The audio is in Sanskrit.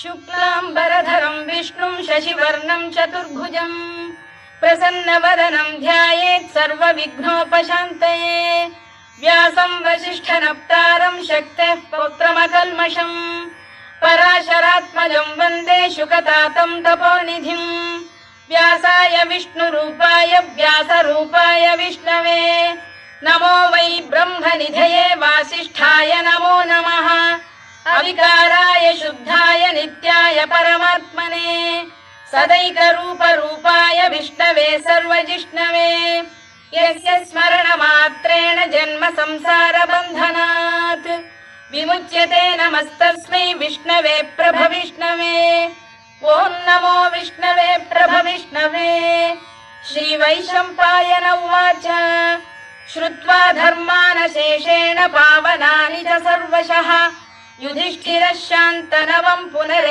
शुक्लाम्बरधरं विष्णुं शशिवर्णं चतुर्भुजं प्रसन्नवदनं ध्यायेत् सर्वविघ्नोपशान्तये व्यासं वसिष्ठनप्तारं शक्तेः पौत्रमकल्मषम् पराशरात्मजं वन्दे शुकतातं तपोनिधिं व्यासाय विष्णुरूपाय व्यासरूपाय विष्णवे नमो वै ब्रह्मनिधये वासिष्ठाय नमो नमः अविकाराय शुद्धाय नित्याय परमात्मने सदैकरूपरूपाय विष्णवे सर्वजिष्णवे यस्य स्मरणमात्रेण जन्म संसारबन्धनात् विमुच्यते नमस्तस्मै विष्णवे प्रभविष्णवे ॐ नमो विष्णवे प्रभविष्णवे। श्रीवैशम्पायन उवाच श्रुत्वा धर्मानशेषेण पावनानि च सर्वशः युधिष्ठिरः शान्तनवं पुनरे